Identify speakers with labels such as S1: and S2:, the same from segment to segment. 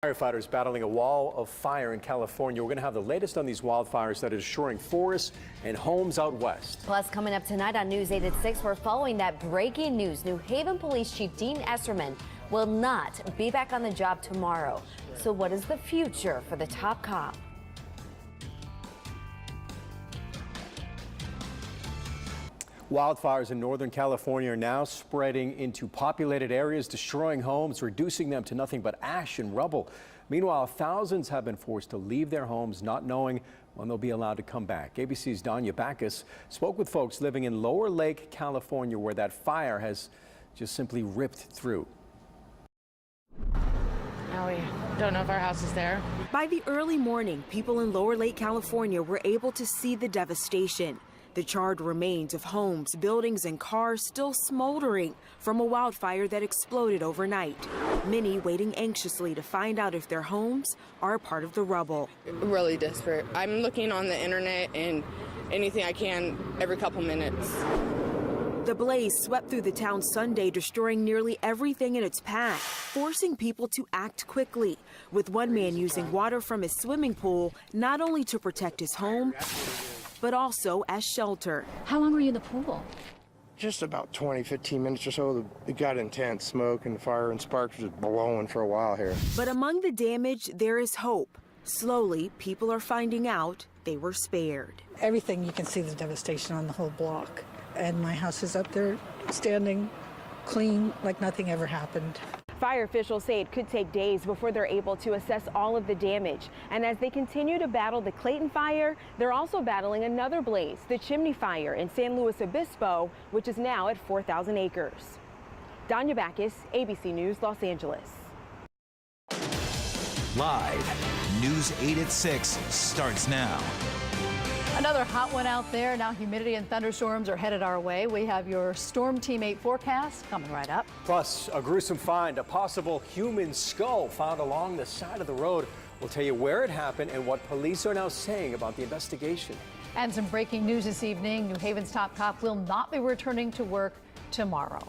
S1: Firefighters battling a wall of fire in California. We're going to have the latest on these wildfires that are destroying forests and homes out west.
S2: Plus, coming up tonight on News 8 at 6, we're following that breaking news. New Haven Police Chief Dean Esserman will not be back on the job tomorrow. So what is the future for the top cop?
S1: Wildfires in Northern California are now spreading into populated areas, destroying homes, reducing them to nothing but ash and rubble. Meanwhile, thousands have been forced to leave their homes, not knowing when they'll be allowed to come back. ABC's Danya Backus spoke with folks living in Lower Lake, California, where that fire has just simply ripped through.
S3: Now we don't know if our house is there.
S4: By the early morning, people in Lower Lake, California were able to see the devastation. The charred remains of homes, buildings, and cars still smoldering from a wildfire that exploded overnight. Many waiting anxiously to find out if their homes are part of the rubble.
S3: Really desperate. I'm looking on the internet and anything I can every couple minutes.
S4: The blaze swept through the town Sunday, destroying nearly everything in its path, forcing people to act quickly, with one man using water from his swimming pool not only to protect his home, but also as shelter.
S5: How long were you in the pool?
S6: Just about 20, 15 minutes or so. It got intense. Smoke and fire and sparks was blowing for a while here.
S4: But among the damage, there is hope. Slowly, people are finding out they were spared.
S7: Everything, you can see the devastation on the whole block. And my house is up there standing clean like nothing ever happened.
S8: Fire officials say it could take days before they're able to assess all of the damage. And as they continue to battle the Clayton fire, they're also battling another blaze, the chimney fire in San Luis Obispo, which is now at 4,000 acres. Danya Backus, ABC News, Los Angeles.
S9: Live, News 8 at 6 starts now.
S5: Another hot one out there. Now humidity and thunderstorms are headed our way. We have your Storm Team 8 forecast coming right up.
S1: Plus, a gruesome find, a possible human skull found along the side of the road. We'll tell you where it happened and what police are now saying about the investigation.
S5: And some breaking news this evening. New Haven's top cop will not be returning to work tomorrow.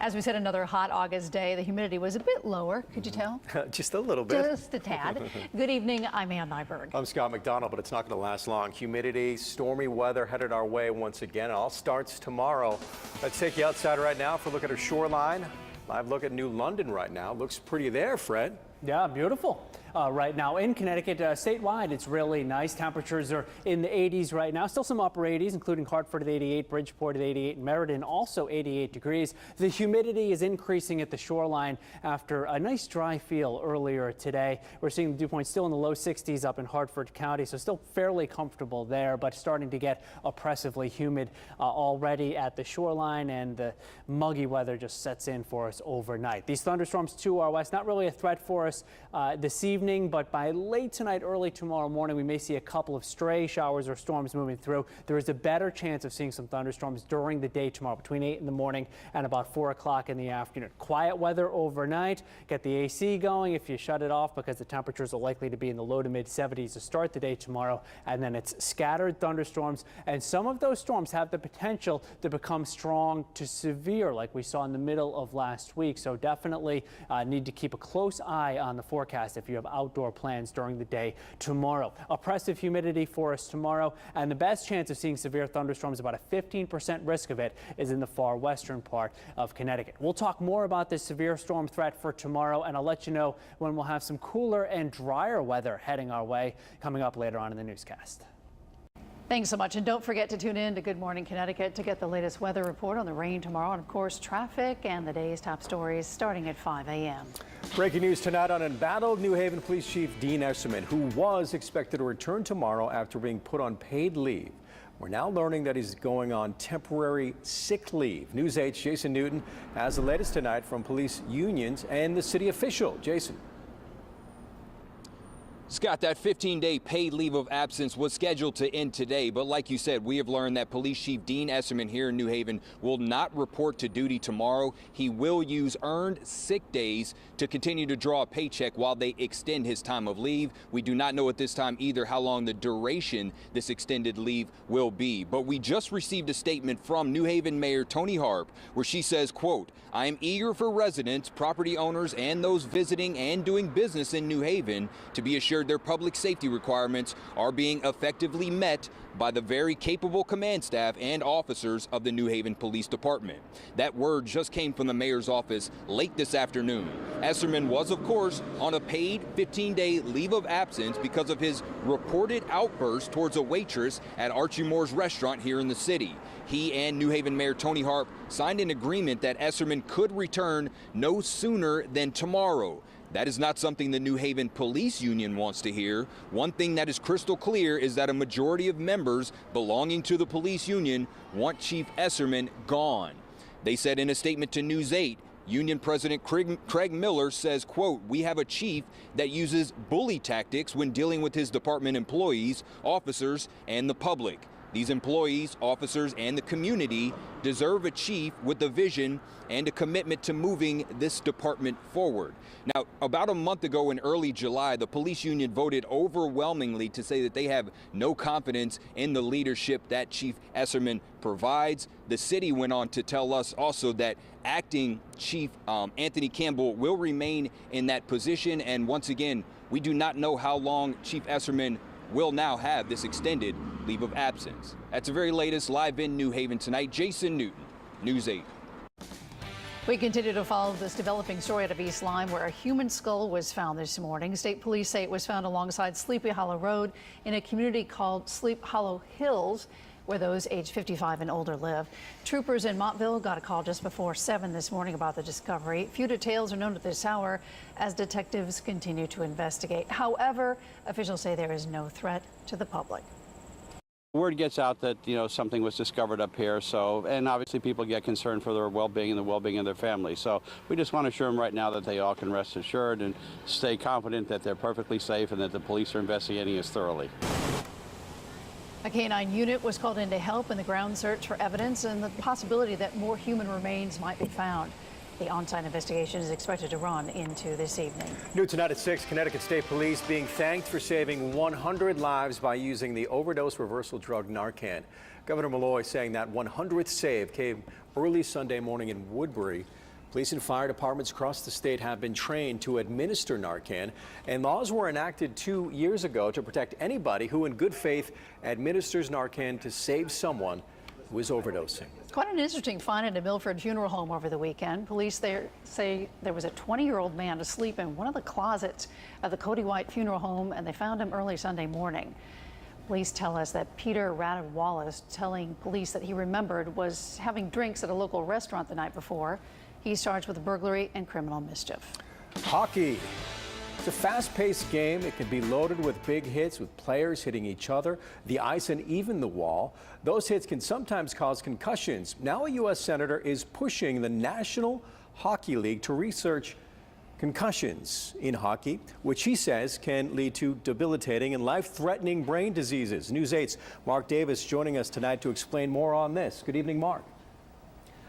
S5: As we said, another hot August day. The humidity was a bit lower. Could you tell?
S1: Just a little bit.
S5: Just a tad. Good evening. I'm Ann Nyberg.
S1: I'm Scott McDonald, but it's not going to last long. Humidity, stormy weather headed our way once again. It all starts tomorrow. Let's take you outside right now for a look at our shoreline. Live look at New London right now. Looks pretty there, Fred.
S10: Yeah, beautiful. Right now in Connecticut, statewide, it's really nice. Temperatures are in the 80s right now. Still some upper 80s, including Hartford at 88, Bridgeport at 88, Meriden also 88 degrees. The humidity is increasing at the shoreline after a nice dry feel earlier today. We're seeing the dew point still in the low 60s up in Hartford County, so still fairly comfortable there, but starting to get oppressively humid already at the shoreline, and the muggy weather just sets in for us overnight. These thunderstorms to our west, not really a threat for us this evening, but by late tonight, early tomorrow morning, we may see a couple of stray showers or storms moving through. There is a better chance of seeing some thunderstorms during the day tomorrow, between 8 in the morning and about 4 o'clock in the afternoon. Quiet weather overnight. Get the AC going if you shut it off, because the temperatures are likely to be in the low to mid 70s to start the day tomorrow. And then it's scattered thunderstorms, and some of those storms have the potential to become strong to severe, like we saw in the middle of last week. So definitely need to keep a close eye on the forecast if you have outdoor plans during the day tomorrow. Oppressive humidity for us tomorrow, and the best chance of seeing severe thunderstorms, about a 15% risk of it, is in the far western part of Connecticut. We'll talk more about this severe storm threat for tomorrow, and I'll let you know when we'll have some cooler and drier weather heading our way coming up later on in the newscast.
S5: Thanks so much. And don't forget to tune in to Good Morning Connecticut to get the latest weather report on the rain tomorrow, and of course traffic and the day's top stories starting at 5 a.m.
S1: Breaking news tonight on embattled New Haven Police Chief Dean Esserman, who was expected to return tomorrow after being put on paid leave. We're now learning that he's going on temporary sick leave. News 8's Jason Newton has the latest tonight from police unions and the city official. Jason.
S11: Scott, that 15-day paid leave of absence was scheduled to end today, but like you said, we have learned that Police Chief Dean Esserman here in New Haven will not report to duty tomorrow. He will use earned sick days to continue to draw a paycheck while they extend his time of leave. We do not know at this time either how long the duration this extended leave will be, but we just received a statement from New Haven Mayor Toni Harp where she says, quote, "I am eager for residents, property owners, and those visiting and doing business in New Haven to be assured their public safety requirements are being effectively met by the very capable command staff and officers of the New Haven Police Department." That word just came from the mayor's office late this afternoon. Esserman was, of course, on a paid 15-day leave of absence because of his reported outburst towards a waitress at Archie Moore's restaurant here in the city. He and New Haven Mayor Toni Harp signed an agreement that Esserman could return no sooner than tomorrow. That is not something the New Haven Police Union wants to hear. One thing that is crystal clear is that a majority of members belonging to the police union want Chief Esserman gone. They said in a statement to News 8, Union President Craig Miller says, quote, "We have a chief that uses bully tactics when dealing with his department employees, officers, and the public. These employees, officers, and the community deserve a chief with a vision and a commitment to moving this department forward." Now, about a month ago in early July, the police union voted overwhelmingly to say that they have no confidence in the leadership that Chief Esserman provides. The city went on to tell us also that acting Chief Anthony Campbell will remain in that position. And once again, we do not know how long Chief Esserman will now have this extended leave of absence. That's the very latest live in New Haven tonight. Jason Newton, News 8.
S5: We continue to follow this developing story out of East Lyme, where a human skull was found this morning. State police say it was found alongside Sleepy Hollow Road in a community called Sleep Hollow Hills, where those age 55 and older live. Troopers in Montville got a call just before 7 this morning about the discovery. Few details are known at this hour as detectives continue to investigate. However, officials say there is no threat to the public.
S12: Word gets out that, something was discovered up here, and obviously people get concerned for their well-being and the well-being of their families. So we just want to assure them right now that they all can rest assured and stay confident that they're perfectly safe and that the police are investigating us thoroughly.
S5: A canine unit was called in to help in the ground search for evidence and the possibility that more human remains might be found. The on-site investigation is expected to run into this evening.
S1: New tonight at 6, Connecticut State Police being thanked for saving 100 lives by using the overdose reversal drug Narcan. Governor Malloy saying that 100th save came early Sunday morning in Woodbury. Police and fire departments across the state have been trained to administer Narcan, and laws were enacted 2 years ago to protect anybody who in good faith administers Narcan to save someone who is overdosing.
S5: Quite an interesting find at a Milford funeral home over the weekend. Police there say there was a 20-year-old man asleep in one of the closets of the Cody White funeral home, and they found him early Sunday morning. Police tell us that Peter Radden-Wallace, telling police that he remembered, was having drinks at a local restaurant the night before. He's charged with burglary and criminal mischief.
S1: Hockey. It's a fast-paced game. It can be loaded with big hits, with players hitting each other, the ice, and even the wall. Those hits can sometimes cause concussions. Now a U.S. senator is pushing the National Hockey League to research concussions in hockey, which he says can lead to debilitating and life-threatening brain diseases. News 8's Mark Davis joining us tonight to explain more on this. Good evening, Mark.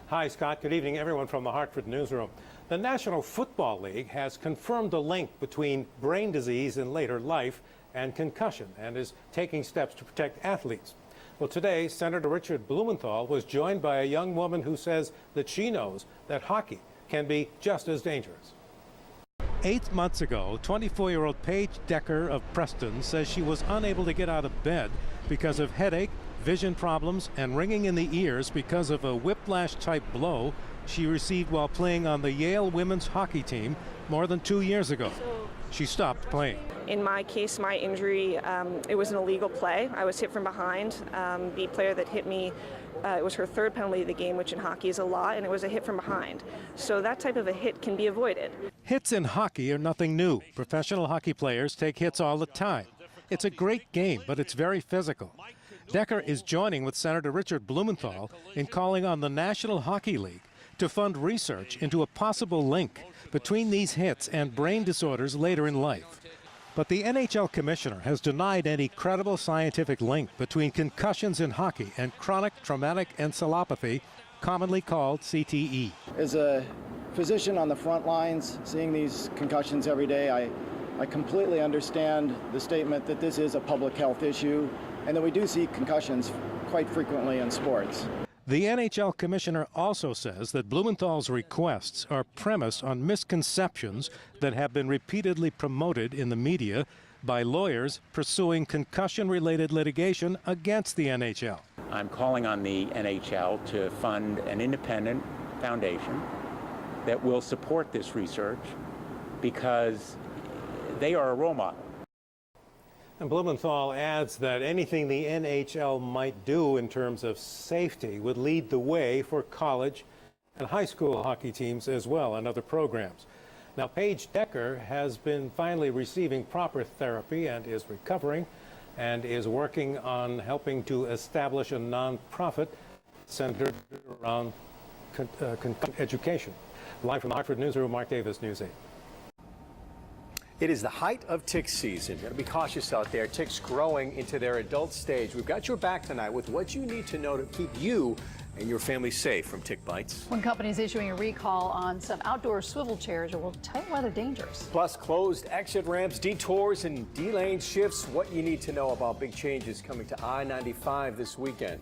S13: Hi, Scott. Good evening, everyone from the Hartford newsroom. The National Football League has confirmed a link between brain disease in later life and concussion and is taking steps to protect athletes. Well, today, Senator Richard Blumenthal was joined by a young woman who says that she knows that hockey can be just as dangerous. 8 months ago, 24-year-old Paige Decker of Preston says she was unable to get out of bed because of headache, vision problems, and ringing in the ears because of a whiplash-type blow she received while playing on the Yale women's hockey team more than 2 years ago. She stopped playing.
S14: In my case, my injury, it was an illegal play. I was hit from behind. The player that hit me, it was her third penalty of the game, which in hockey is a lot, and it was a hit from behind. So that type of a hit can be avoided.
S13: Hits in hockey are nothing new. Professional hockey players take hits all the time. It's a great game, but it's very physical. Decker is joining with Senator Richard Blumenthal in calling on the National Hockey League to fund research into a possible link between these hits and brain disorders later in life. But the NHL commissioner has denied any credible scientific link between concussions in hockey and chronic traumatic encephalopathy, commonly called CTE.
S15: As a physician on the front lines, seeing these concussions every day, I completely understand the statement that this is a public health issue and that we do see concussions quite frequently in sports.
S13: The NHL commissioner also says that Blumenthal's requests are premised on misconceptions that have been repeatedly promoted in the media by lawyers pursuing concussion-related litigation against the NHL.
S16: I'm calling on the NHL to fund an independent foundation that will support this research because they are a role model.
S13: And Blumenthal adds that anything the NHL might do in terms of safety would lead the way for college and high school hockey teams as well and other programs. Now, Paige Decker has been finally receiving proper therapy and is recovering and is working on helping to establish a nonprofit centered around education. Live from the Hartford Newsroom, Mark Davis, News 8.
S1: It is the height of tick season. Got to be cautious out there. Ticks growing into their adult stage. We've got your back tonight with what you need to know to keep you and your family safe from tick bites.
S5: One company is issuing a recall on some outdoor swivel chairs that will tell you why they're dangerous.
S1: Plus, closed exit ramps, detours, and D-lane shifts. What you need to know about big changes coming to I-95 this weekend.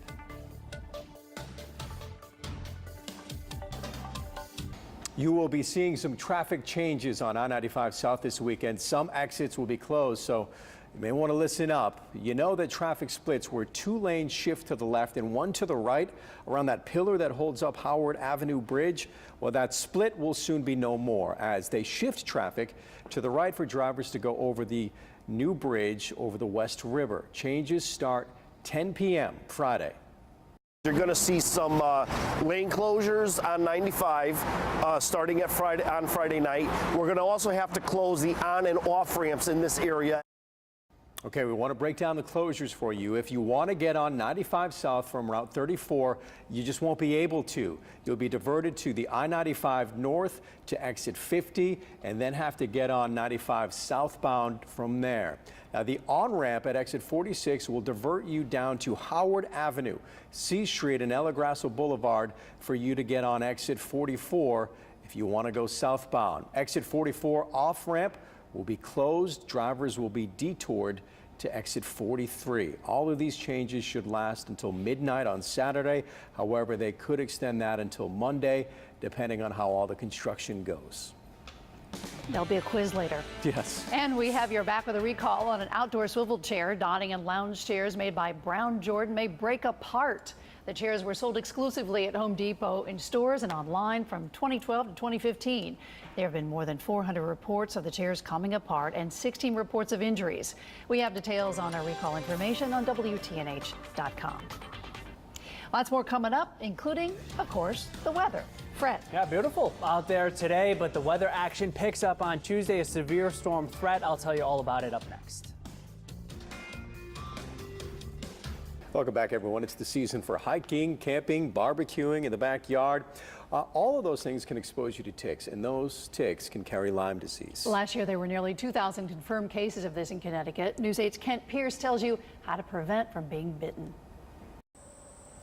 S1: You will be seeing some traffic changes on I-95 South this weekend. Some exits will be closed, so you may want to listen up. You know that traffic splits where 2 lanes shift to the left and 1 to the right around that pillar that holds up Howard Avenue Bridge. Well, that split will soon be no more as they shift traffic to the right for drivers to go over the new bridge over the West River. Changes start 10 p.m. Friday.
S17: You're going to see some lane closures on 95 starting at on Friday night. We're going to also have to close the on and off ramps in this area.
S1: Okay, we want to break down the closures for you. If you want to get on 95 South from Route 34, you just won't be able to. You'll be diverted to the I-95 North to exit 50 and then have to get on 95 southbound from there. Now, the on-ramp at exit 46 will divert you down to Howard Avenue, C Street, and El Grasso Boulevard for you to get on exit 44 if you want to go southbound. Exit 44 off-ramp will be closed. Drivers will be detoured to exit 43. All of these changes should last until midnight on Saturday. However, they could extend that until Monday, depending on how all the construction goes.
S5: There'll be a quiz later.
S1: Yes.
S5: And we have your back with a recall on an outdoor swivel chair. Dining and lounge chairs made by Brown Jordan may break apart. The chairs were sold exclusively at Home Depot in stores and online from 2012 to 2015. There have been more than 400 reports of the chairs coming apart and 16 reports of injuries. We have details on our recall information on WTNH.com. Lots more coming up, including, of course, the weather. Fred.
S10: Yeah, beautiful out there today, but the weather action picks up on Tuesday. A severe storm threat. I'll tell you all about it up next.
S1: Welcome back, everyone. It's the season for hiking, camping, barbecuing in the backyard. All of those things can expose you to ticks, and those ticks can carry Lyme disease.
S5: Last year, there were nearly 2,000 confirmed cases of this in Connecticut. News 8's Kent Pierce tells you how to prevent from being bitten.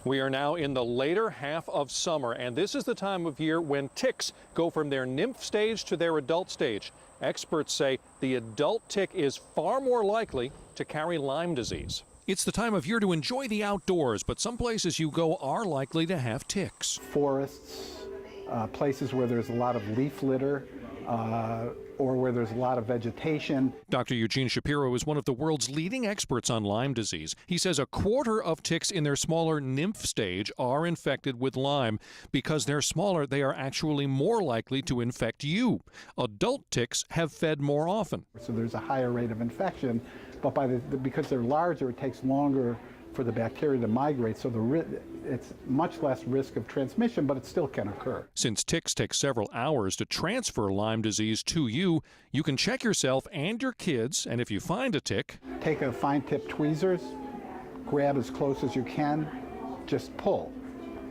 S18: We are now in the later half of summer, and this is the time of year when ticks go from their nymph stage to their adult stage. Experts say the adult tick is far more likely to carry Lyme disease.
S19: It's the time of year to enjoy the outdoors, but some places you go are likely to have ticks.
S20: Forests, places where there's a lot of leaf litter, or where there's a lot of vegetation.
S19: Dr. Eugene Shapiro is one of the world's leading experts on Lyme disease. He says a quarter of ticks in their smaller nymph stage are infected with Lyme. Because they're smaller, they are actually more likely to infect you. Adult ticks have fed more often.
S20: So there's a higher rate of infection, but because they're larger, it takes longer for the bacteria to migrate, so it's much less risk of transmission, but it still can occur.
S19: Since ticks take several hours to transfer Lyme disease to you, you can check yourself and your kids, and if you find a tick,
S20: take a fine tip tweezers, grab as close as you can, just pull.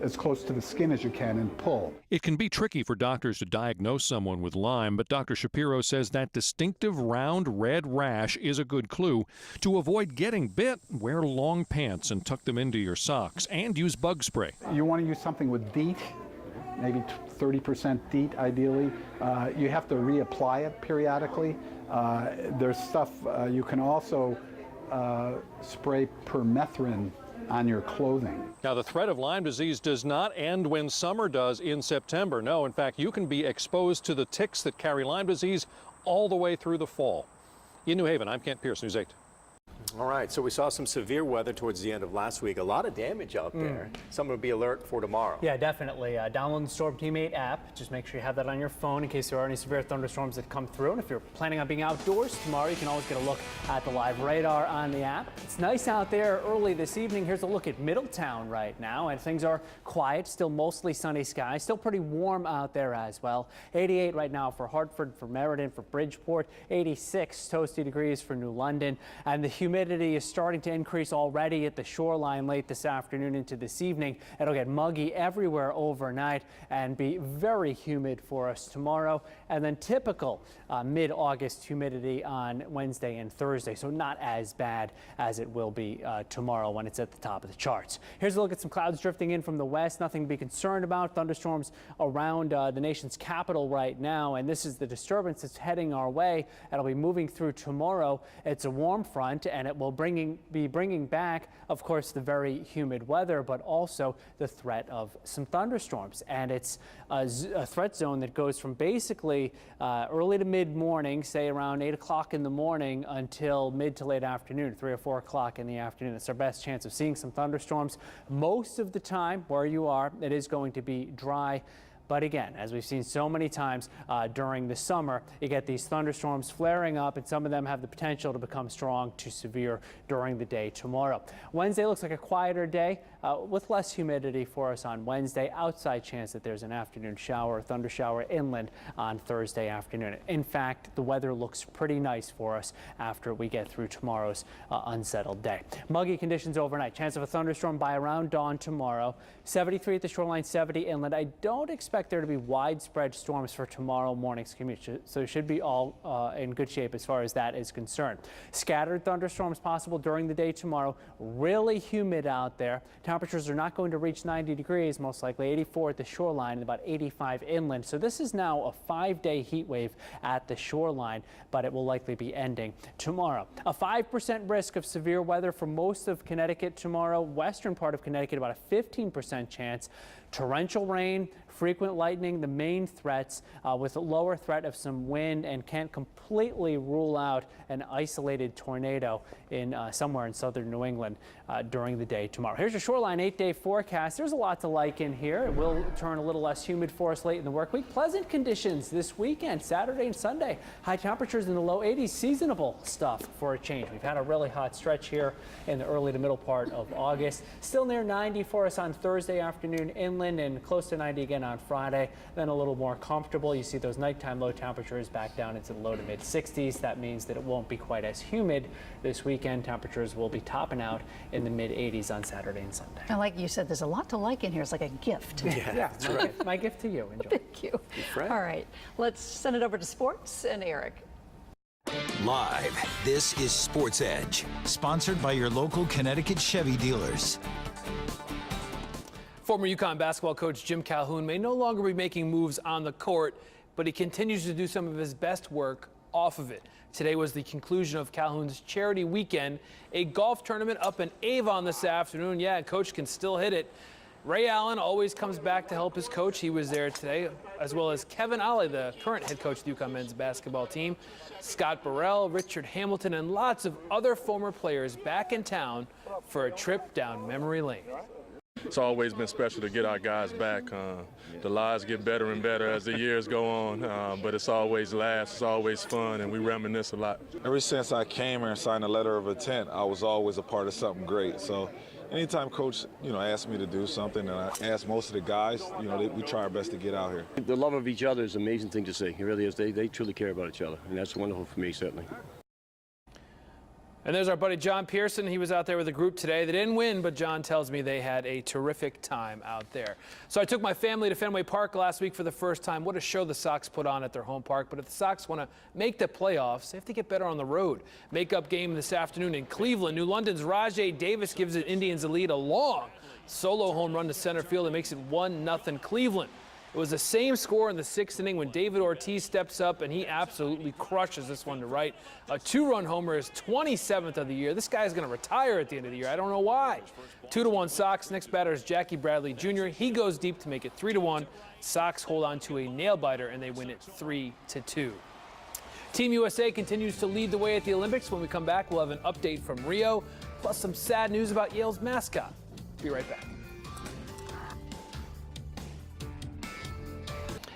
S20: as close to the skin as you can and pull.
S19: It can be tricky for doctors to diagnose someone with Lyme, but Dr. Shapiro says that distinctive round red rash is a good clue. To avoid getting bit, wear long pants and tuck them into your socks, and use bug spray.
S20: You want to use something with DEET, maybe 30% DEET ideally. You have to reapply it periodically. There's stuff you can also spray permethrin on your clothing.
S18: Now, the threat of Lyme disease does not end when summer does in September. No, in fact, you can be exposed to the ticks that carry Lyme disease all the way through the fall. In New Haven, I'm Kent Pierce, News 8.
S1: All right, so we saw some severe weather towards the end of last week. A lot of damage out there. Someone will be alert for tomorrow.
S10: Yeah, definitely. Download the Storm Team 8 app. Just make sure you have that on your phone in case there are any severe thunderstorms that come through. And if you're planning on being outdoors tomorrow, you can always get a look at the live radar on the app. It's nice out there early this evening. Here's a look at Middletown right now, and things are quiet. Still mostly sunny skies. Still pretty warm out there as well. 88 right now for Hartford, for Meriden, for Bridgeport. 86 toasty degrees for New London. And the humidity is starting to increase already at the shoreline late this afternoon into this evening. It'll get muggy everywhere overnight and be very humid for us tomorrow. And then typical mid-August humidity on Wednesday and Thursday. So not as bad as it will be tomorrow when it's at the top of the charts. Here's a look at some clouds drifting in from the west. Nothing to be concerned about. Thunderstorms around the nation's capital right now. And this is the disturbance that's heading our way. It'll be moving through tomorrow. It's a warm front, and it will be bringing back, of course, the very humid weather, but also the threat of some thunderstorms. And it's a threat zone that goes from basically early to mid-morning, say around 8 o'clock in the morning, until mid to late afternoon, 3 or 4 o'clock in the afternoon. It's our best chance of seeing some thunderstorms. Most of the time, where you are, it is going to be dry. But again, as we've seen so many times during the summer, you get these thunderstorms flaring up, and some of them have the potential to become strong to severe during the day tomorrow. Wednesday looks like a quieter day with less humidity for us on Wednesday. Outside chance that there's an afternoon shower, thunder shower inland on Thursday afternoon. In fact, the weather looks pretty nice for us after we get through tomorrow's unsettled day. Muggy conditions overnight. Chance of a thunderstorm by around dawn tomorrow. 73 at the shoreline, 70 inland. I don't expect there to be widespread storms for tomorrow morning's commute, so it should be all in good shape as far as that is concerned. Scattered thunderstorms possible during the day tomorrow. Really humid out there. Temperatures are not going to reach 90 degrees, most likely 84 at the shoreline and about 85 inland. So this is now a 5-day heat wave at the shoreline, but it will likely be ending tomorrow. A 5% risk of severe weather for most of Connecticut tomorrow. Western part of Connecticut, about a 15% chance. Torrential rain, frequent lightning, the main threats, with a lower threat of some wind, and can't completely rule out an isolated tornado in somewhere in southern New England during the day tomorrow. Here's your shoreline 8-day forecast. There's a lot to like in here. It will turn a little less humid for us late in the work week. Pleasant conditions this weekend, Saturday and Sunday. High temperatures in the low 80s, seasonable stuff for a change. We've had a really hot stretch here in the early to middle part of August. Still near 90 for us on Thursday afternoon inland, and close to 90 again on Friday. Then a little more comfortable. You see those nighttime low temperatures back down into the low to mid 60s. That means that it won't be quite as humid this weekend. Temperatures will be topping out in the mid 80s on Saturday and Sunday.
S5: And like you said, there's a lot to like in here. It's like a gift.
S10: Yeah, that's right. My gift to you. Enjoy.
S5: Thank you. All right, let's send it over to sports and Eric.
S9: Live, this is Sports Edge, sponsored by your local Connecticut Chevy dealers.
S21: Former UConn basketball coach Jim Calhoun may no longer be making moves on the court, but he continues to do some of his best work off of it. Today was the conclusion of Calhoun's charity weekend, a golf tournament up in Avon this afternoon. Yeah, coach can still hit it. Ray Allen always comes back to help his coach. He was there today, as well as Kevin Ollie, the current head coach of the UConn men's basketball team, Scott Burrell, Richard Hamilton, and lots of other former players back in town for a trip down memory lane.
S22: It's always been special to get our guys back. The lives get better and better as the years go on, but it's always laughs, it's always fun, and we reminisce a lot.
S23: Ever since I came here and signed a letter of intent, I was always a part of something great. So anytime Coach, asked me to do something, and I asked most of the guys, we try our best to get out here.
S24: The love of each other is an amazing thing to see. It really is. They truly care about each other, and that's wonderful for me, certainly.
S21: And there's our buddy John Pearson. He was out there with a group today. They didn't win, but John tells me they had a terrific time out there. So I took my family to Fenway Park last week for the first time. What a show the Sox put on at their home park. But if the Sox want to make the playoffs, they have to get better on the road. Makeup game this afternoon in Cleveland. New London's Rajay Davis gives the Indians a lead, a long solo home run to center field and makes it 1-0 Cleveland. It was the same score in the 6th inning when David Ortiz steps up, and he absolutely crushes this one to right. A 2-run homer, is 27th of the year. This guy's going to retire at the end of the year. I don't know why. 2-1 Sox. Next batter is Jackie Bradley Jr. He goes deep to make it 3-1. Sox hold on to a nail-biter, and they win it 3-2. Team USA continues to lead the way at the Olympics. When we come back, we'll have an update from Rio, plus some sad news about Yale's mascot. Be right back.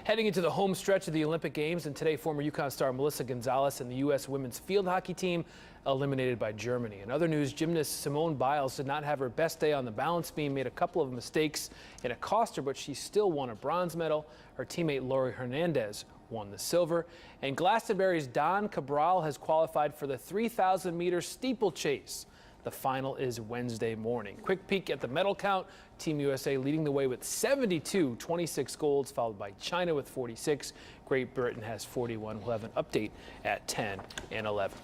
S21: Heading into the home stretch of the Olympic Games, and today former UConn star Melissa Gonzalez and the U.S. women's field hockey team eliminated by Germany. In other news, gymnast Simone Biles did not have her best day on the balance beam, made a couple of mistakes, and it cost her, but she still won a bronze medal. Her teammate Lori Hernandez won the silver. And Glastonbury's Don Cabral has qualified for the 3,000-meter steeplechase. The final is Wednesday morning. Quick peek at the medal count. Team USA leading the way with 72, 26 golds, followed by China with 46. Great Britain has 41. We'll have an update at 10 and 11.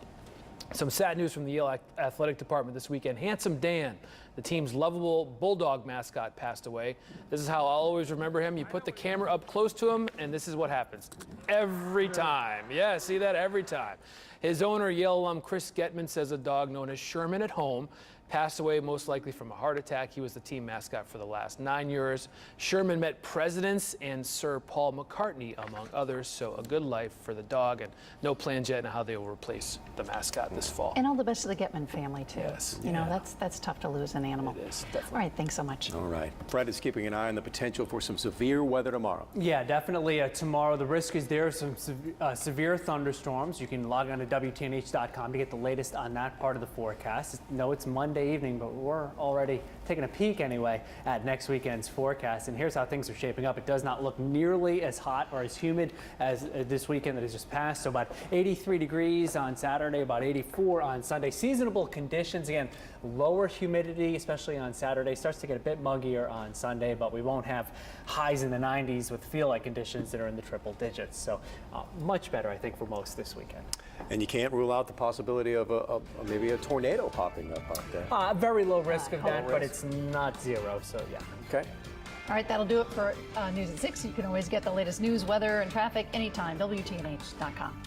S21: Some sad news from the Yale Athletic Department this weekend. Handsome Dan, the team's lovable bulldog mascot, passed away. This is how I'll always remember him. You put the camera up close to him, and this is what happens every time. Yeah, see that every time. His owner, Yale alum Chris Getman, says a dog known as Sherman at home passed away most likely from a heart attack. He was the team mascot for the last 9 years. Sherman met presidents and Sir Paul McCartney, among others, so a good life for the dog, and no plans yet on how they will replace the mascot this fall.
S5: And all the best to the Getman family, too.
S21: Yes.
S5: You know, that's tough to lose an animal.
S21: It is, definitely.
S5: All right, thanks so much.
S1: All right. Fred is keeping an eye on the potential for some severe weather tomorrow.
S10: Yeah, definitely tomorrow. The risk is there of some severe thunderstorms. You can log on to WTNH.com to get the latest on that part of the forecast. No, it's Monday evening, but we're already taking a peek anyway at next weekend's forecast. And here's how things are shaping up. It does not look nearly as hot or as humid as this weekend that has just passed. So about 83 degrees on Saturday, about 84 on Sunday. Seasonable conditions, again, lower humidity, especially on Saturday. Starts to get a bit muggier on Sunday, but we won't have highs in the 90s with feel-like conditions that are in the triple digits. So much better, I think, for most this weekend.
S1: And you can't rule out the possibility of maybe a tornado popping up out there.
S10: Very low risk of that, but it's not zero, so yeah.
S1: Okay.
S5: All right, that'll do it for News at 6. You can always get the latest news, weather, and traffic anytime, WTNH.com.